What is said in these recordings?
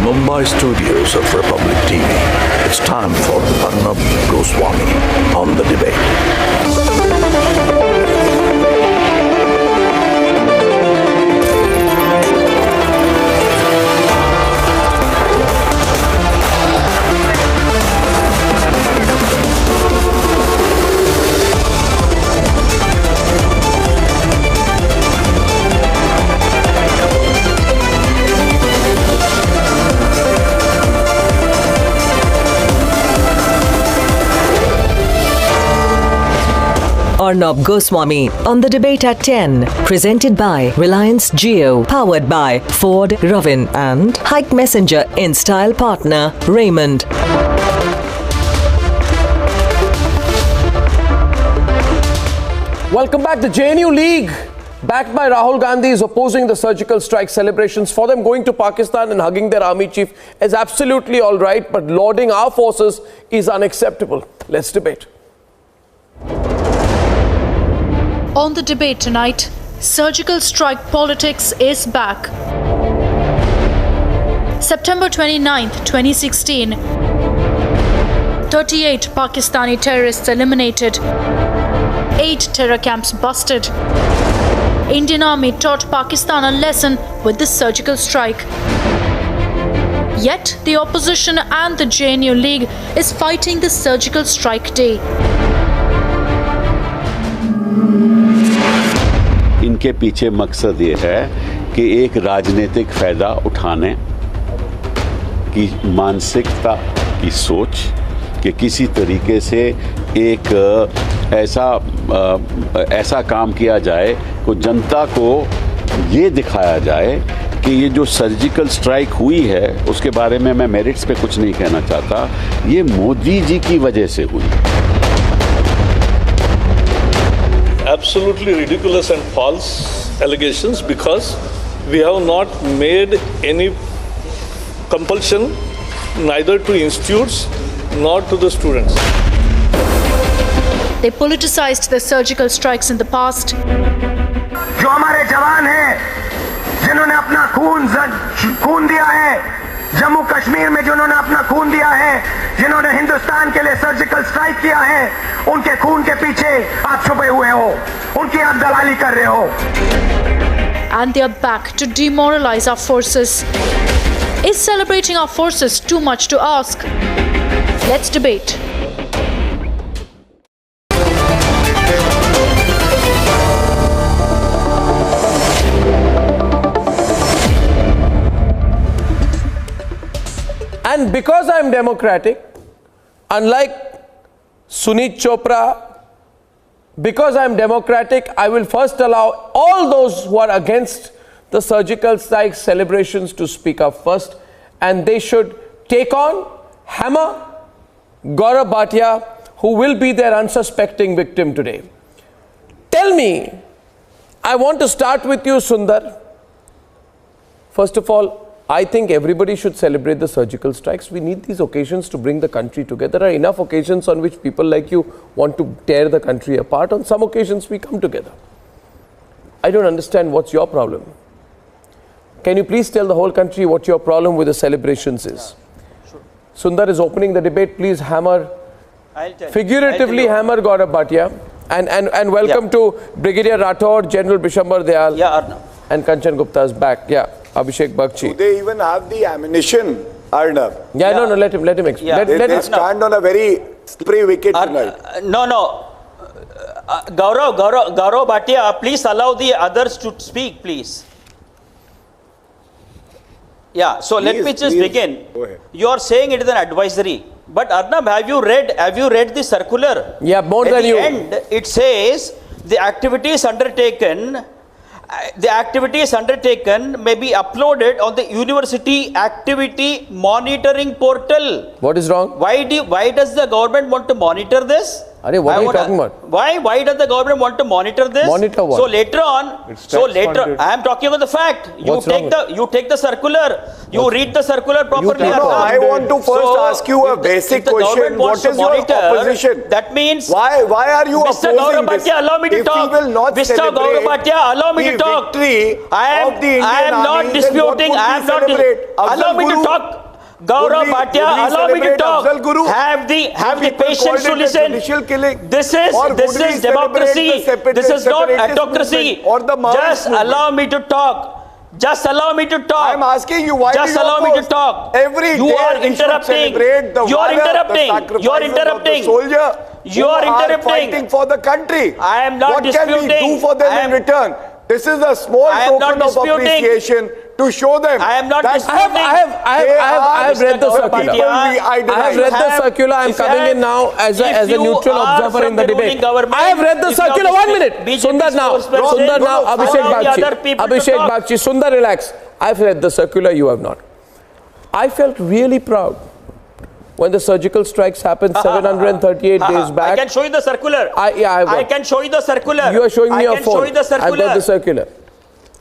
Mumbai studios of Republic TV, it's time for Arnab Goswami on the debate. Arnab Goswami on the debate at 10. Presented by Reliance Jio. Powered by Ford Ravin and Hike Messenger in style partner Raymond. Welcome back. The JNU League, backed by Rahul Gandhi, is opposing the surgical strike celebrations. For them, going to Pakistan and hugging their army chief is absolutely all right, but lauding our forces is unacceptable. Let's debate. On the debate tonight, surgical strike politics is back. September 29th, 2016. 38 Pakistani terrorists eliminated. 8 terror camps busted. Indian Army taught Pakistan a lesson with the surgical strike. Yet, the opposition and the JNU League is fighting the surgical strike day. इनके पीछे मकसद ये है कि एक राजनीतिक फ़ायदा उठाने की मानसिकता की सोच कि किसी तरीके से एक ऐसा काम किया जाए कि जनता को ये दिखाया जाए कि ये जो सर्जिकल स्ट्राइक हुई है उसके बारे में मैं मेरिट्स पे कुछ नहीं कहना चाहता, ये मोदी जी की वजह से हुई। Absolutely ridiculous and false allegations, because we have not made any compulsion neither to institutes nor to the students. They politicized the surgical strikes in the past. जो हमारे जवान हैं, जिन्होंने अपना खून दिया है, जम्मू कश्मीर में जिन्होंने अपना खून दिया है, जिन्होंने हिंदुस्तान के लिए सर्जिकल स्ट्राइक किया है, उनके खून के पीछे आप छुपे हुए हो, उनकी आप दलाली कर रहे हो. And they are back to demoralize our forces. Is celebrating our forces too much to ask? Let's debate. And because I'm democratic, unlike Sunit Chopra, because I'm democratic, I will first allow all those who are against the surgical strike celebrations to speak up first, and they should take on, hammer Gaurav Bhatia, who will be their unsuspecting victim today. Tell me, I want to start with you, Sundar. First of all, I think everybody should celebrate the surgical strikes. We need these occasions to bring the country together. There are enough occasions on which people like you want to tear the country apart. On some occasions, we come together. I don't understand what's your problem. Can you please tell the whole country what your problem with the celebrations is? Sure. Sundar is opening the debate. Please hammer, figuratively hammer Gaurav Bhatia. And welcome to Brigadier Rathod, General Bishambar Dayal. Yeah, Arnab. And Kanchan Gupta is back. Yeah. Abhishek Bagchi. Do they even have the ammunition, Arnab? Yeah, no, let him explain. Yeah. They stand on a very slippery wicket tonight. No. Gaurav Bhatia, please allow the others to speak, please. Yeah, so let me just begin. Go ahead. You are saying it is an advisory. But Arnab, have you read the circular? Yeah, more than you. At the end, it says the activities undertaken may be uploaded on the university activity monitoring portal. What is wrong? Why does the government want to monitor this? Arey, what are you talking about? Why does the government want to monitor this? Monitor what? So later on, I am talking about the fact. You take the circular. You read the circular properly. No, I want to first ask you a basic question. What is your opposition? That means why are you Mr. opposing this? Bhatia, allow me to talk. If we will not Mr. Gaurav Bhatia, allow me to talk. I am not disputing. I am not. Allow me to talk. Gaurav Bhatia, allow me to talk. Have the patience to listen. This is democracy. This is not autocracy. Just allow me to talk. Just allow me to talk. I am asking you why. Just allow me to talk. Every you day are interrupting. You are interrupting. You are interrupting. Soldier. You are interrupting. Fighting for the country. I am not disputing. What can we do for them in return? This is a small token of appreciation to show them. I am not disputing. I have read the circular. I have read the circular. I am coming in now as a neutral observer in the debate. I have read the circular. 1 minute. Sundar now. Abhishek Bagchi. Sundar, relax. I have read the circular. You have not. I felt really proud when the surgical strikes happened 738 days back. I can show you the circular. I can show you the circular. You are showing me your phone. Show you the circular. I've got the circular.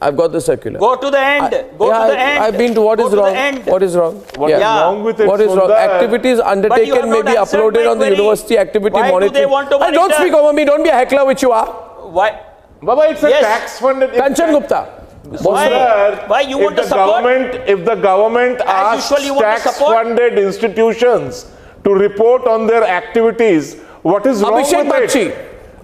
I've got the circular. Go to the end. Go to the end. I've been to what is wrong. What is wrong? What is wrong with it? What is wrong? Activities undertaken may be uploaded on the university activity monitoring. Don't speak over me. Don't be a heckler, which you are. Why? Baba, it's a tax funded. Kanchan Gupta. Why you want to support? If the government asks tax funded institutions to report on their activities, what is wrong with it?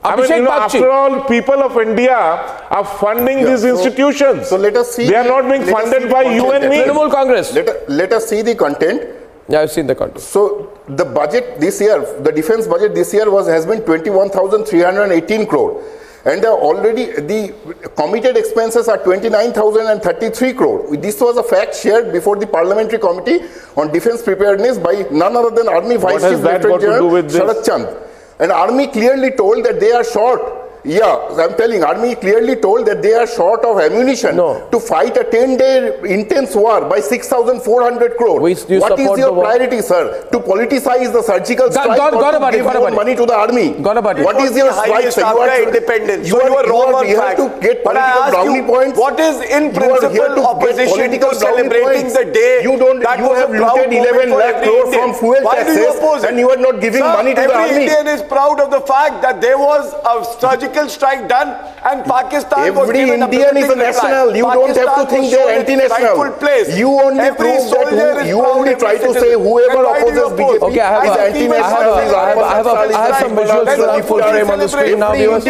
After all, people of India are funding these institutions. So let us see. They are not being funded by you and me. Trinamool Congress. Let us see the content. Yeah, I've seen the content. So the budget this year, the defense budget this year has been 21,318 crore. And already the committed expenses are 29,033 crore. This was a fact shared before the Parliamentary Committee on Defence Preparedness by none other than Army Vice Chief Lieutenant General Sharat Chand. And Army clearly told that they are short. Yeah, I'm telling, Army clearly told that they are short of ammunition to fight a 10-day intense war by 6,400 crore. What is your priority, sir? To politicize the surgical strike or to give more money to the Army? What is your strike, sir? You are independent. You are wrong on fact. You have to get political brownie points. What is in principle opposition to celebrating the day you have looted 11 lakh crore from fuel taxes and you are not giving money to the Army? Every Indian is proud of the fact that there was a surgical strike done and Pakistan was given Every Indian is a national. You don't have to think they are anti-national. You only prove that you only try to say whoever opposes BJP is anti-national. I have some visuals to full frame on the screen now, viewers.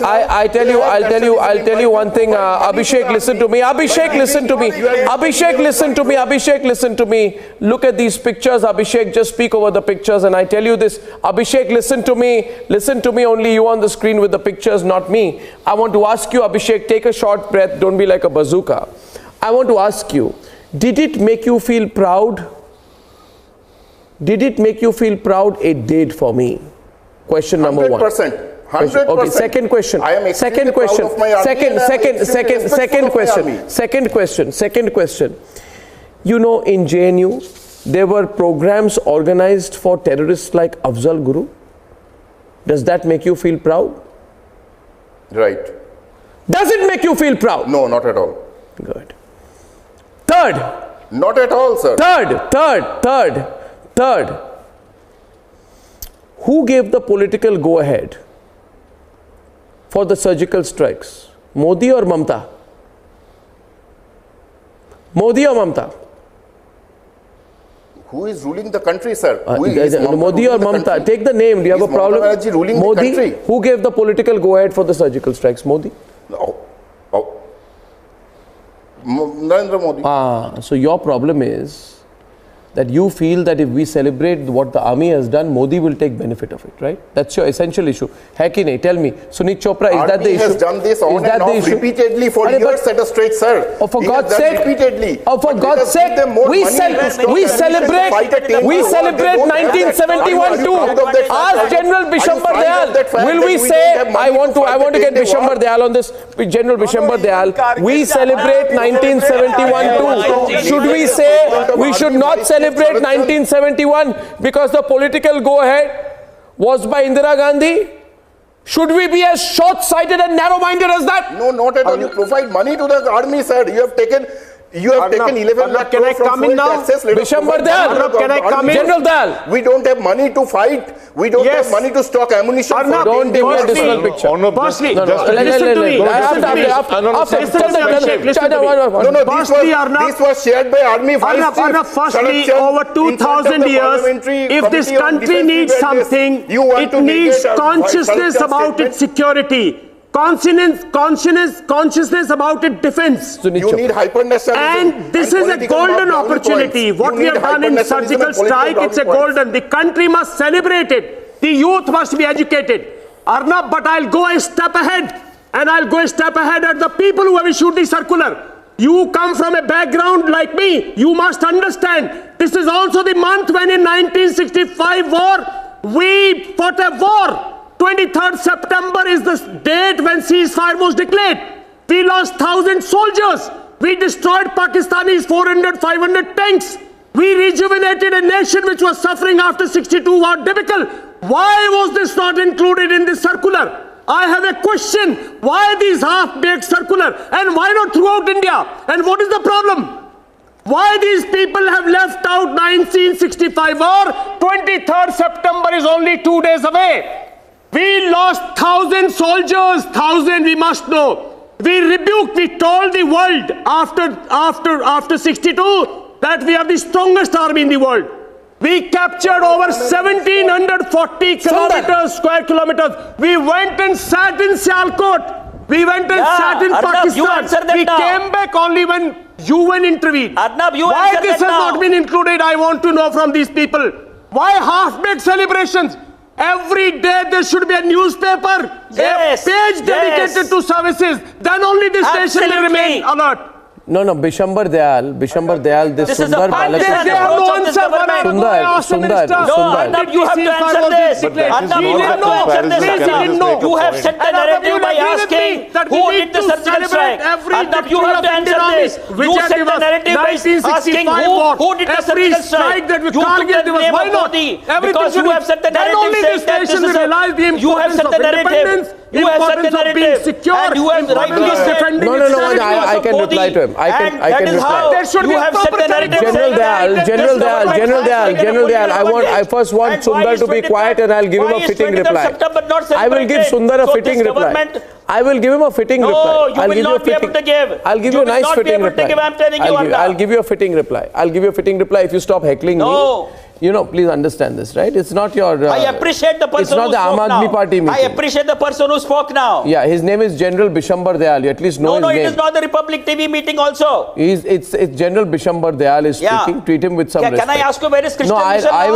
I'll tell you one thing. Abhishek, listen to me. Abhishek, listen to me. Abhishek, listen to me. Abhishek, listen to me. Look at these pictures. Abhishek, just speak over the pictures. And I tell you this. Abhishek, listen to me. Listen to me. Only you on the screen with the pictures, not me. I want to ask you, Abhishek, take a short breath. Don't be like a bazooka. I want to ask you, did it make you feel proud? Did it make you feel proud? It did for me. Question number 1. 100%. 100%. Okay, second question. I am second question. Second question. You know, in JNU, there were programs organized for terrorists like Afzal Guru. Does that make you feel proud? Right. Does it make you feel proud? No, not at all. Good. Third. Not at all, sir. Third. Who gave the political go-ahead for the surgical strikes? Modi or Mamta? Modi or Mamta? Who is ruling the country, sir? Modi or Mamta? Take the name. Do you have a problem? Modi. Who gave the political go-ahead for the surgical strikes? Modi? No. Narendra Modi. So your problem is that you feel that if we celebrate what the army has done, Modi will take benefit of it, right? That's your essential issue. Hai ki nahi? Tell me. Sunit Chopra, is that the issue? Army has done this on and off repeatedly for years at a straight, sir. Oh, for God's sake. Repeatedly. Oh, for God's sake. We celebrate 1971 too. Ask General Bishambar Dayal. Will we say, I want to get Bishambar Dayal on this, General Bishambar Dayal. We celebrate 1971 too. Should we say we should not celebrate 1971 because the political go-ahead was by Indira Gandhi? Should we be as short-sighted and narrow-minded as that? No, not at all. You provide money to the army, sir. You have taken 11 lakh can I come in now? Bishambar Dayal, can I come in? General Dayal. We don't have money to fight. We don't have money to stock ammunition. Arnab, don't give me a dismal picture. Firstly, listen to me. This was shared by army. Arnab, firstly, over 2,000 years, if this country needs something, it needs consciousness about its security. Consciousness about its defense. You need hyper-nationalism. And this is a golden opportunity. What we have done in surgical strike, it's a golden. The country must celebrate it. The youth must be educated. Arnab, but I'll go a step ahead. And I'll go a step ahead at the people who have issued the circular. You come from a background like me. You must understand. This is also the month when in 1965 war, we fought a war. 23rd September is the date when ceasefire was declared. We lost 1,000 soldiers. We destroyed Pakistanis 400, 500 tanks. We rejuvenated a nation which was suffering after 62 war debacle. Why was this not included in this circular? I have a question. Why these half-baked circular? And why not throughout India? And what is the problem? Why these people have left out 1965 war? 23rd September is only 2 days away. We lost 1,000 soldiers, 1,000 we must know. We rebuked, we told the world after 62 that we are the strongest army in the world. We captured over 1,740 kilometers, square kilometers. We went and sat in Sialkot. We went and sat in Pakistan. We came back only when UN intervened. Arnab, why this has not been included, I want to know from these people. Why half-baked celebrations? Every day there should be a newspaper, a page dedicated to services. Then only this nation will remain alert. No, Bishambar Dayal, this Sundar Balakrishna. They have no answer. Sundar. Arnab, you have to answer this. Arnab, you have to answer this. You have set the narrative by asking who did the surgical strike. Arnab, you have to answer this. You set the narrative by asking who did the surgical strike. You took the name of Modi because you have set the narrative saying that this is you have set the narrative. You have set the narrative, and you have rightly said. No, I can reply to him. I can reply. You have set the narrative. General Dayal, I first want Sundar to be quiet and I'll give him a fitting reply. I will give Sundar a fitting reply. I will give him a fitting reply. No, you will not be able to give. I'll give you a nice fitting reply. I'll give you a fitting reply. I'll give you a fitting reply if you stop heckling me. You know, please understand this, right? It's not your... I appreciate the person who spoke now. It's not the Aam Aadmi Party meeting. I appreciate the person who spoke now. Yeah, his name is General Bishambar Dayal. You at least know his name. No, it is not the Republic TV meeting also. It's General Bishambar Dayal is speaking. Treat him with some respect. Can I ask you where is Christian Mission I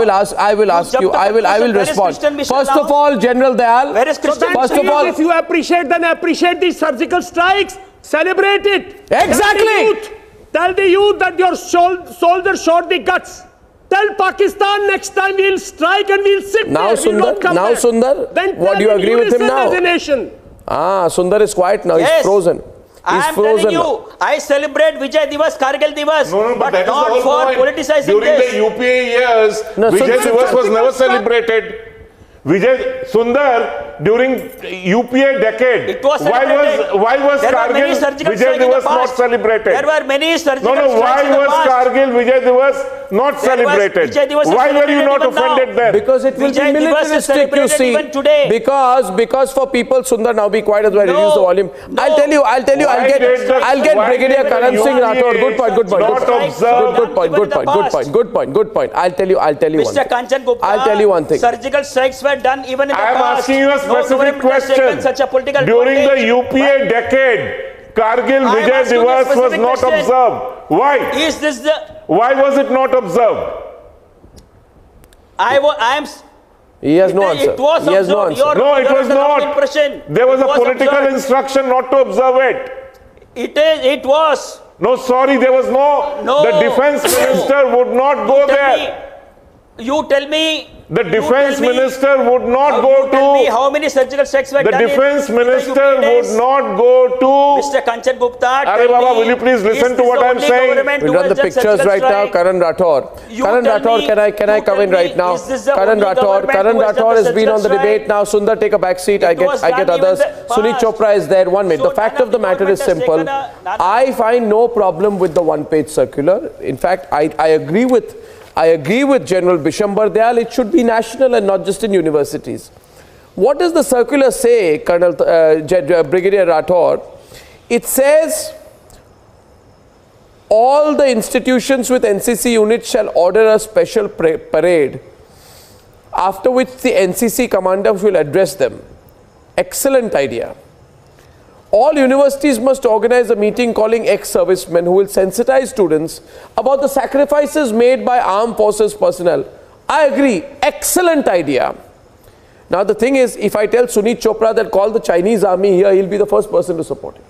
will ask you. I will respond. First of all, General Dayal. Where is Christian? First of all, if you appreciate, then appreciate these surgical strikes. Celebrate it. Exactly. Tell the youth that your soldiers showed the guts. Tell Pakistan next time we'll strike and we'll sit now, there. Sundar, then what do you agree with him now? As a nation. Sundar is quiet now. Yes. He's frozen. I am telling you, I celebrate Vijay Divas, Kargil Divas, but not for politicizing During the UPA years, Vijay Divas was never celebrated. Sundar, during UPA decade, it was why was Kargil Vijay Divas not celebrated? There were many surgical strikes why was Kargil Vijay Divas not celebrated? Why were you not offended then? Because it will be militaristic, you see. Because for people, Sundar, now be quiet as well, reduce the volume. I'll tell you, I'll get Brigadier Karan Singh Rathod. Good point. I'll tell you one thing. Mr. Kanchan Gupta, I'll tell you one thing. Surgical strikes were done even in the past. I am asking you a specific question. During the UPA decade, Kargil Vijay Divas was not observed. Why? Is this the... Why was it not observed? He has no answer. It was he has no answer. No, it was not. There was a political instruction not to observe it. It was. No, sorry, there was no. The defense minister would not go there. You tell me. The defense minister would not go to. Tell me how many surgical strikes were done. The defense minister would not go to. Mr. Kanchan Gupta. Arey Baba, will you please listen to what I'm saying? We'll run the pictures right now. Karan Rathore. Karan Rathore, can I come in right now? Karan Rathore has been on the debate now. Sundar, take a back seat. I get others. Sunit Chopra is there. 1 minute. The fact of the matter is simple. I find no problem with the one-page circular. In fact, I agree with General Bishambar Dayal. It should be national and not just in universities. What does the circular say, Brigadier Rathore? It says all the institutions with NCC units shall order a special parade, after which the NCC commander will address them. Excellent idea. All universities must organize a meeting calling ex-servicemen who will sensitize students about the sacrifices made by armed forces personnel. I agree. Excellent idea. Now the thing is, if I tell Sunit Chopra that call the Chinese army here, he'll be the first person to support it.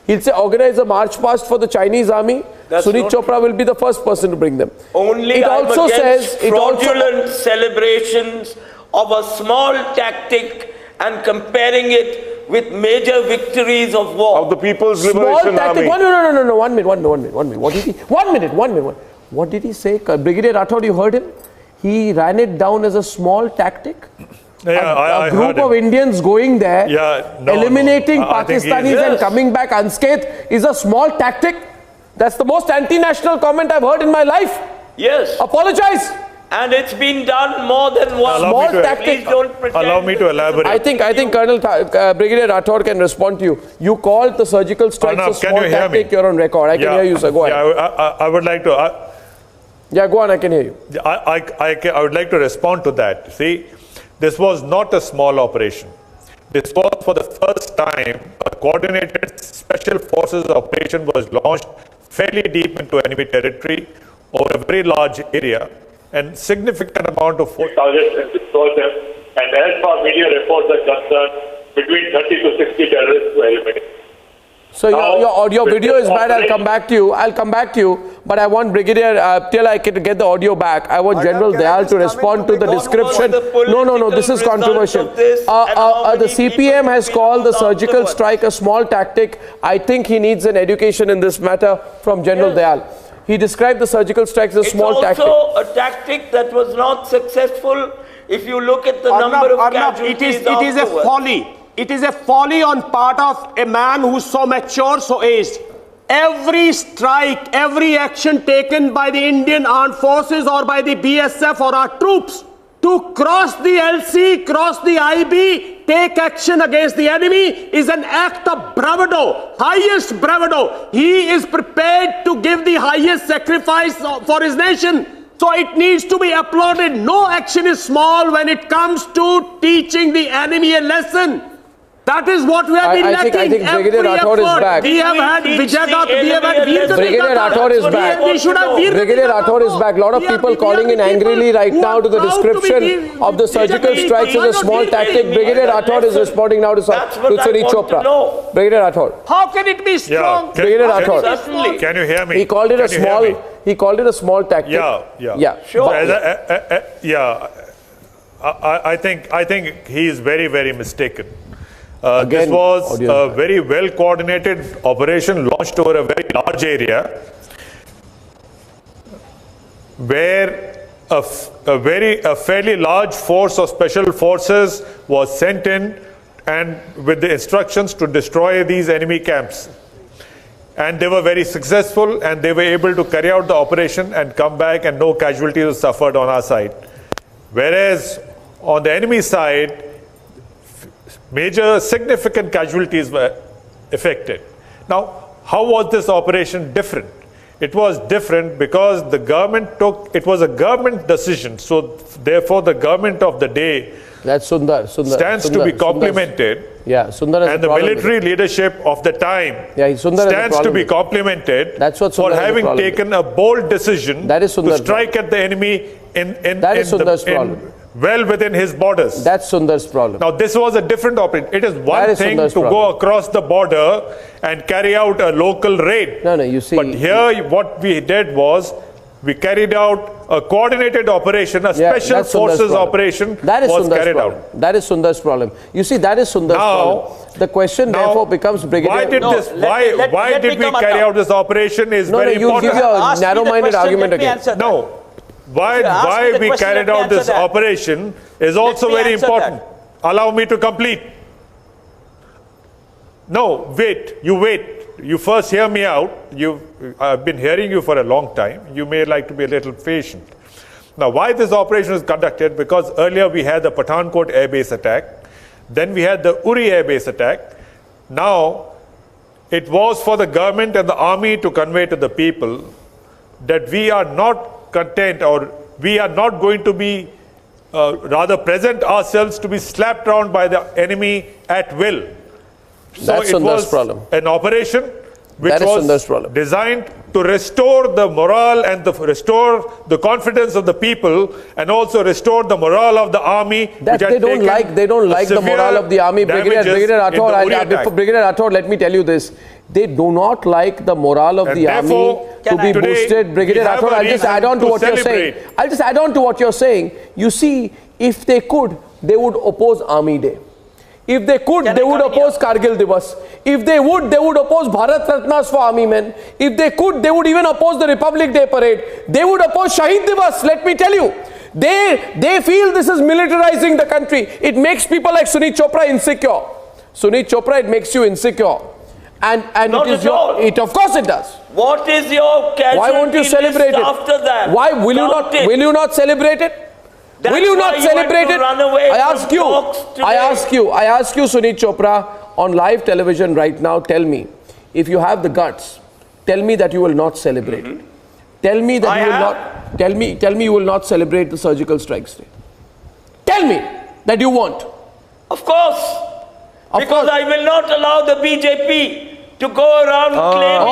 He'll say organize a march past for the Chinese army. Sunit Chopra will be the first person to bring them. Only it also says fraudulent celebrations of a small tactic and comparing it with major victories of war. Of the People's Liberation Army. No. 1 minute. What did he say? Brigadier Rathore, you heard him? He ran it down as a small tactic. Yeah, a group of Indians going there, eliminating Pakistanis and coming back unscathed is a small tactic. That's the most anti-national comment I've heard in my life. Yes. Apologize. And it's been done more than one. Small tactic. Allow me to elaborate. I think Brigadier Rathore can respond to you. You called the surgical strikes Arnab, a small tactic. You're on record. I can hear you, sir. Go ahead. I would like to. Go on. I can hear you. I would like to respond to that. See, this was not a small operation. This was for the first time a coordinated special forces operation was launched fairly deep into enemy territory over a very large area. And significant amount of force. And as far as media reports are concerned, between 30 to 60 terrorists were eliminated. So your video is bad. I'll come back to you. But I want Brigadier, till I can get the audio back, I want General Dayal to respond to the description. No, this is controversial. The CPM has called the surgical strike a small tactic. I think he needs an education in this matter from General Dayal. He described the surgical strikes as a small tactic. It's also a tactic that was not successful. If you look at the number of casualties it is a folly. It is a folly on part of a man who's so mature, so aged. Every strike, every action taken by the Indian Armed Forces or by the BSF or our troops to cross the LC, cross the IB, take action against the enemy is an act of bravado, highest bravado. He is prepared to give the highest sacrifice for his nation. So it needs to be applauded. No action is small when it comes to teaching the enemy a lesson. That is what we have been lacking. I think Brigadier Rathore is back. We have had Vijagat, we have had Brigadier Rathore is back. Brigadier Rathore is back. A lot of people calling in angrily right now to the description of the surgical strikes as a small tactic. Brigadier Rathore is responding now to Sunit Chopra. Brigadier Rathore. How can it be strong? Brigadier Rathore. Can you hear me? He called it a small tactic. Yeah. Sure. I think he is very, very mistaken. This was a very well coordinated operation launched over a very large area where a fairly large force of special forces was sent in and with the instructions to destroy these enemy camps. And they were very successful and they were able to carry out the operation and come back and no casualties were suffered on our side. Whereas on the enemy side, major significant casualties were affected. Now, how was this operation different? It was different because the government it was a government decision. So therefore the government of the day stands to be complimented. And the military leadership of the time stands to be complimented for having taken a bold decision to strike at the enemy well within his borders. That's Sundar's problem. Now this was a different operation. It is one thing to go across the border and carry out a local raid. You see. But here what we did was we carried out a coordinated operation, a special forces operation was carried out. That is Sundar's problem. You see, that is Sundar's problem. The question therefore becomes, Brigadier. Why did we carry out this operation is very important. You give your narrow-minded argument again. No. Why we carried out this operation is also very important. Allow me to complete. No, wait. You first hear me out. I've been hearing you for a long time. You may like to be a little patient. Now, why this operation was conducted? Because earlier we had the Pathankot air base attack. Then we had the Uri air base attack. Now, it was for the government and the army to convey to the people that we are not content, or we are not going to be rather present ourselves to be slapped around by the enemy at will. So it was an operation which was designed to restore the morale and restore the confidence of the people, and also restore the morale of the army. That they don't like the morale of the army. Brigadier Rathod, let me tell you this. They do not like the morale of the army to be boosted. Brigadier Rathod, I'll just add on to what you're saying. I'll just add on to what you're saying. You see, if they could, they would oppose Army Day. If they could, they would oppose Kargil Divas. If they would oppose Bharat Ratnas for army men. If they could, they would even oppose the Republic Day parade. They would oppose Shahid Divas, let me tell you. They feel this is militarizing the country. It makes people like Sunit Chopra insecure. Sunit Chopra, it makes you insecure. And Not it is at all. of course it does. What is your casualty Why won't you celebrate list it? after that? Why will you not celebrate it? That's will you not celebrate it? I ask you, Sunit Chopra, on live television right now, tell me, if you have the guts, tell me that you will not celebrate it. Tell me that you will not. Tell me you will not celebrate the surgical strikes day. Tell me that you won't. Of course. Because I will not allow the BJP to go around claiming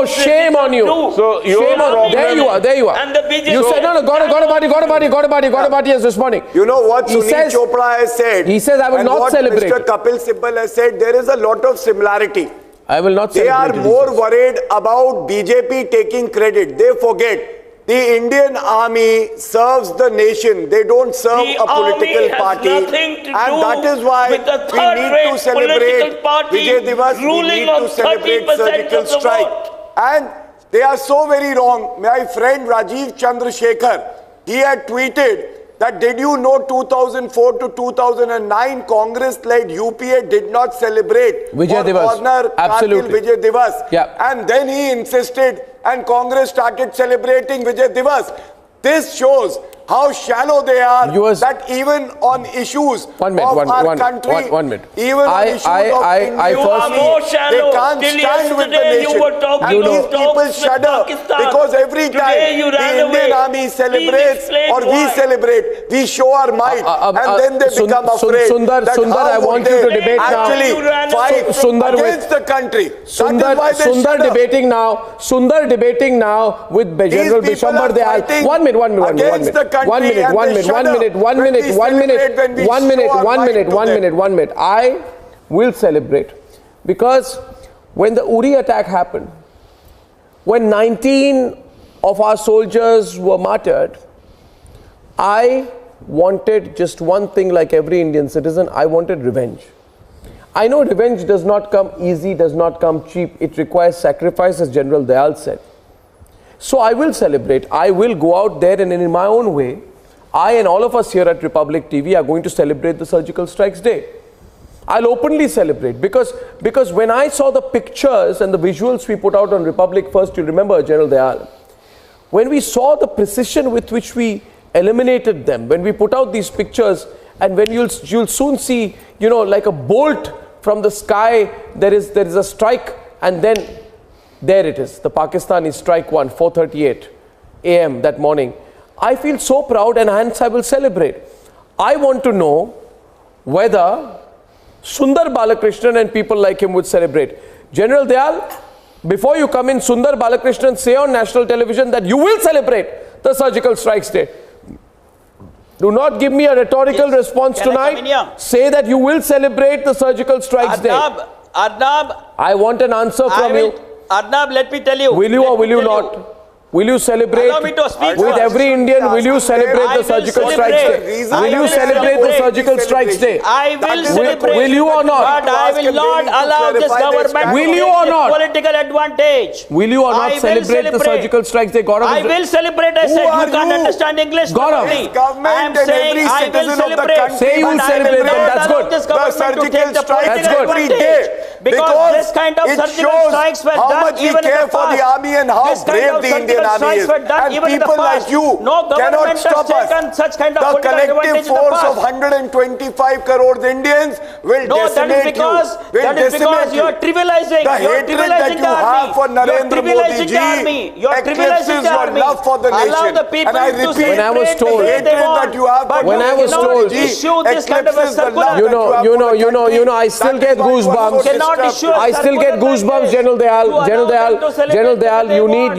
things shame on you. So shame on you. There you are. And the BJP. You said, no, Gautabadi is responding. You know what Sunit Chopra has said? He says, I will not celebrate. Mr. Kapil Sibal has said, there is a lot of similarity. I will not celebrate. They are more worried about BJP taking credit. They forget. The Indian army serves the nation. They don't serve a political party. And that is why we need to celebrate Vijay Divas. We need to celebrate surgical strike. And they are so very wrong. My friend Rajiv Chandrasekhar, he had tweeted that did you know 2004 to 2009 Congress-led UPA did not celebrate Vijay Divas. Honor Absolutely. Vijay Divas. Yeah. And then he insisted and Congress started celebrating Vijay Divas. This shows how shallow they are, that even on issues of our country, even on issues of India, they can't stand with the nation. And these people shudder because every time the Indian army celebrates or we celebrate, we show our might and then they become afraid. Sundar, I want you to debate actually fight against the country. Sundar debating now with General Bishambar Dayal. One minute. I will celebrate because when the Uri attack happened, when 19 of our soldiers were martyred, I wanted just one thing like every Indian citizen. I wanted revenge. I know revenge does not come easy, does not come cheap. It requires sacrifice, as General Dayal said. So I will celebrate. I will go out there and in my own way, I and all of us here at Republic TV are going to celebrate the Surgical Strikes Day. I'll openly celebrate because when I saw the pictures and the visuals we put out on Republic First, you remember General Dayal, when we saw the precision with which we eliminated them, when we put out these pictures, and when you'll soon see, you know, like a bolt from the sky, there is a strike, and then there it is, the Pakistani strike one, 4:38 a.m. that morning. I feel so proud and hence I will celebrate. I want to know whether Sundar Balakrishnan and people like him would celebrate. General Dayal, before you come in, Sundar Balakrishnan say on national television that you will celebrate the Surgical Strikes Day. Do not give me a rhetorical response tonight. Say that you will celebrate the Surgical Strikes Day. Arnab, I want an answer from you. Arnab, let me tell you. Will you or will you not? Will you celebrate? Allow me to speak with first. every Indian, will you celebrate the Surgical Strikes Day? Will you celebrate the Surgical Strikes Day? I will celebrate. Will you or not? But I will not allow this government will to you take or this not? political advantage. Will you or not celebrate the Surgical Strikes Day? Gaurav, I will celebrate. I said you can't understand English. Gaurav, I am saying I will celebrate. Say you will celebrate, then that's good. This government to take the political advantage. Because this kind of surgical strikes were done even in the past. For the army and how brave the Indian army is. And people like you cannot stop us. Such kind of the collective force of 125 crore Indians will decimate you. That is because you are trivializing. The hatred that you have for Narendra Modi ji eclipses your love for the nation. Allow the people and I to repeat, when I was told, the hatred that you have for when I was told, eclipses the love you know, I still get goosebumps. I still get goosebumps, General Dayal,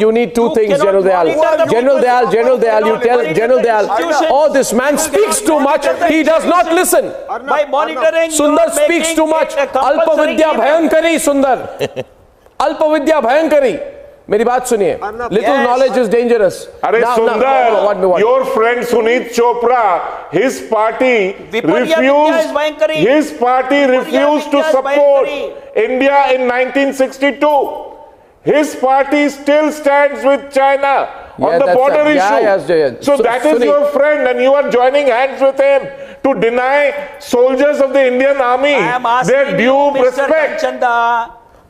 you need two things, General Dayal, you tell General Dayal, oh, this man speaks too much, he does not listen. By monitoring, Sundar speaks too much. Alpavidya Bhayankari, Sundar. Alpavidya Bhayankari. मेरी बात सुनिए. Little knowledge is dangerous. अरे सुंदर, your friend Sunit Chopra, his party refused to support India in 1962. His party still stands with China on the border issue. So that is your friend, and you are joining hands with him to deny soldiers of the Indian army their due respect.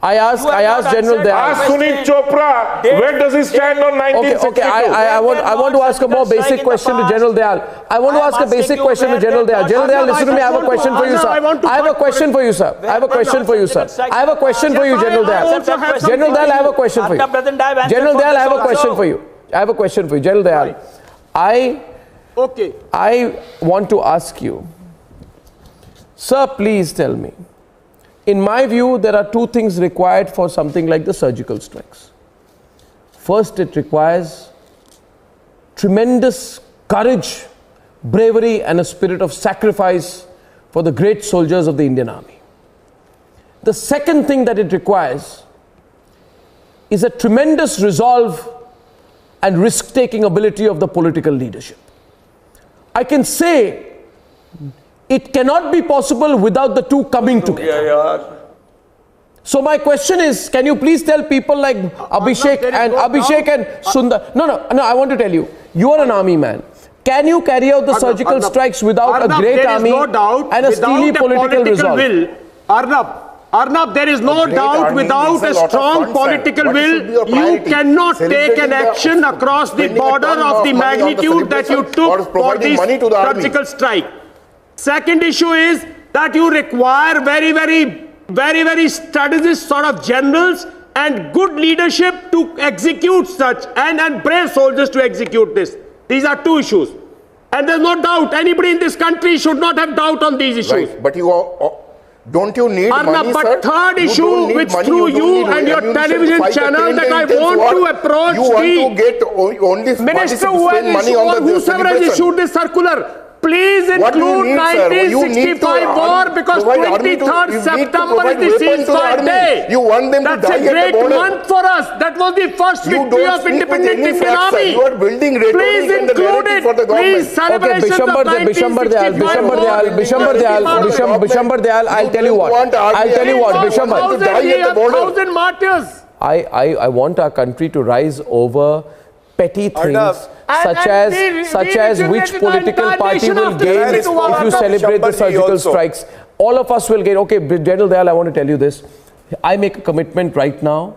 I asked General Dayal. Ask Sunit Chopra, where does he stand on 1962? Okay, I want to ask a more basic question to General Dayal. I want to ask a basic question to General Dayal. General Dayal, listen to me. I have a question for you, sir. I have a question for you, sir. I have a question for you, sir. I have a question for you, General Dayal. General Dayal, I have a question for you. General Dayal, I have a question for you. I have a question for you, General Dayal. I want to ask you, sir, please tell me. In my view, there are two things required for something like the surgical strikes. First, it requires tremendous courage, bravery, and a spirit of sacrifice for the great soldiers of the Indian Army. The second thing that it requires is a tremendous resolve and risk-taking ability of the political leadership. I can say it cannot be possible without the two coming together. So my question is, can you please tell people like Abhishek and Sundar? No, I want to tell you, you are an army man. Can you carry out the surgical strikes without a great army and a steely political resolve? Arnab, there is no doubt without a strong political will, you cannot take an action across the border of the magnitude that you took for this surgical strike. Second issue is that you require very strategist sort of generals and good leadership to execute such and brave soldiers to execute this. These are two issues. And there's no doubt, anybody in this country should not have doubt on these issues. Right, but don't you need money, but sir? Third issue, which through you and your television channel that I want to approach the Minister whoever has issued this circular. Please include 1965 war because 23rd September is the ceasefire day. You want them to die That's a great month for us. That was the first victory of independent Indian army. You are building rhetoric. Please include it. Please celebrations of 1965 Bishambar Dayal, I'll tell you what. Bishambar. 1,000 martyrs. I want our country to rise over petty things such as which political party will gain if you celebrate the surgical strikes. All of us will gain. Okay, General Dayal, I want to tell you this. I make a commitment right now,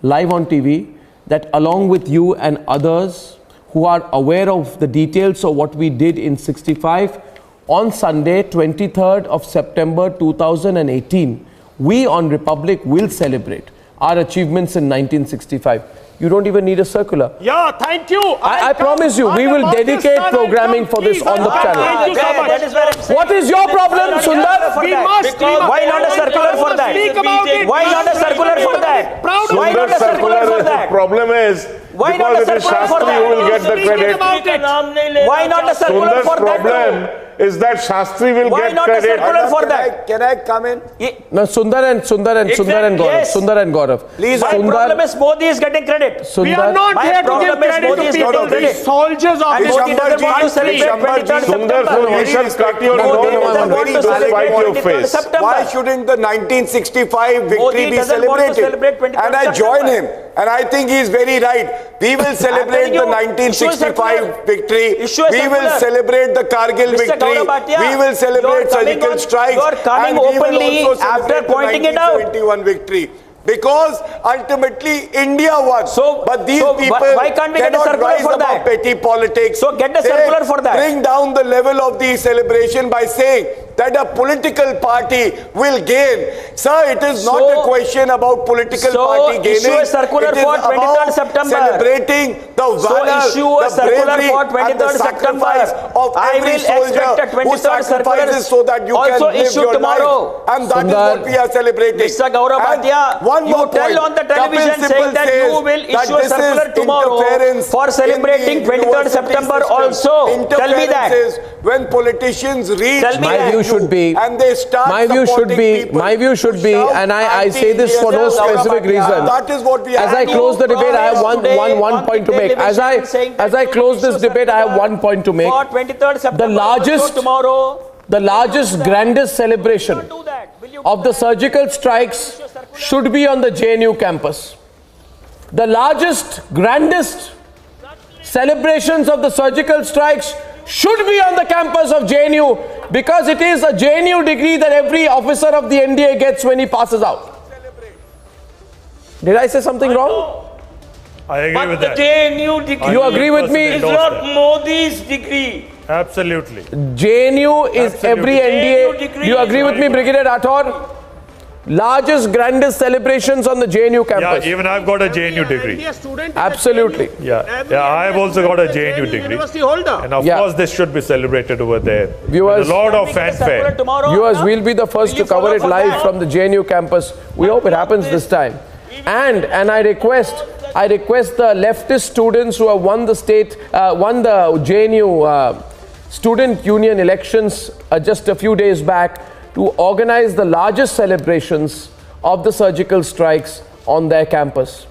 live on TV, that along with you and others who are aware of the details of what we did in 65, on Sunday, 23rd of September 2018, we on Republic will celebrate our achievements in 1965. You don't even need a circular. Yeah, thank you. I promise you, we will dedicate programming for this on the channel. Thank you so much. What is your problem, Sundar? We must. Why not a circular for that? Why not a circular for that? Why not a circular for that? Problem is, why not a circular for that? who will get the credit. Why not a circular for that? is that Shastri will Why get not a credit. circular for that? Can I come in? No, Sundar and Gaurav. Yes. Sundar and Gaurav. Please, My problem is Modi is getting credit. We are not My here to give problem is credit Modi to is people. getting The credit. soldiers of And this Modi doesn't want to celebrate 23rd Sundar, so September. we shall cut your Modi nose doesn't want to despite celebrate your 23rd face. September. Why shouldn't the 1965 victory Modi be doesn't want to celebrated? celebrate 23rd And I join him. And I think he's very right. We will celebrate the 1965 victory. We will celebrate the Kargil victory. We will celebrate surgical strikes. You are coming and we will openly also after celebrate the pointing it out. 1971 victory. Because ultimately India won. But these people why can't we get a cannot circular rise for above that? petty politics. So get a circular for that. Bring down the level of the celebration by saying that a political party will gain. Sir, it is not a question about political party gaining. Issue a circular it is for 23rd about September. Celebrating the valor, issue a the circular bravery for and the 23rd sacrifice September. of I every will soldier expect a who 23rd sacrifices circular so that you can also live issue your tomorrow. life. And that is what we are celebrating. Mr. Gaurav And Bhatia, one you more tell point. on the television Kapil saying Sibal that says you will that issue a this is circular tomorrow interference for celebrating in the 23rd university September system. also. Tell me that. Interference is when politicians reach My view should be, and they start my view should be, and I say this for no specific reason. That is what we As I close the debate, I have one point to make. As I close this debate, I have one point to make. For 23rd September The largest, grandest celebration of the surgical strikes should be on the JNU campus. The largest, grandest celebrations of the surgical strikes should be on the campus of JNU, because it is a JNU degree that every officer of the NDA gets when he passes out. Did I say something wrong? I agree with that. But the JNU degree You agree with me? is not Modi's degree. Absolutely. JNU is every NDA. Do you agree with me, Brigadier Rathore? Largest, grandest celebrations on the JNU campus. Yeah, even I've got a JNU degree. Absolutely. Yeah, I've also got a JNU degree. And of course, this should be celebrated over there. Viewers, a lot of fanfare. Viewers, we'll be the first to cover it live from the JNU campus. We hope it happens this time. And I request the leftist students who have won the JNU student union elections just a few days back to organize the largest celebrations of the surgical strikes on their campus.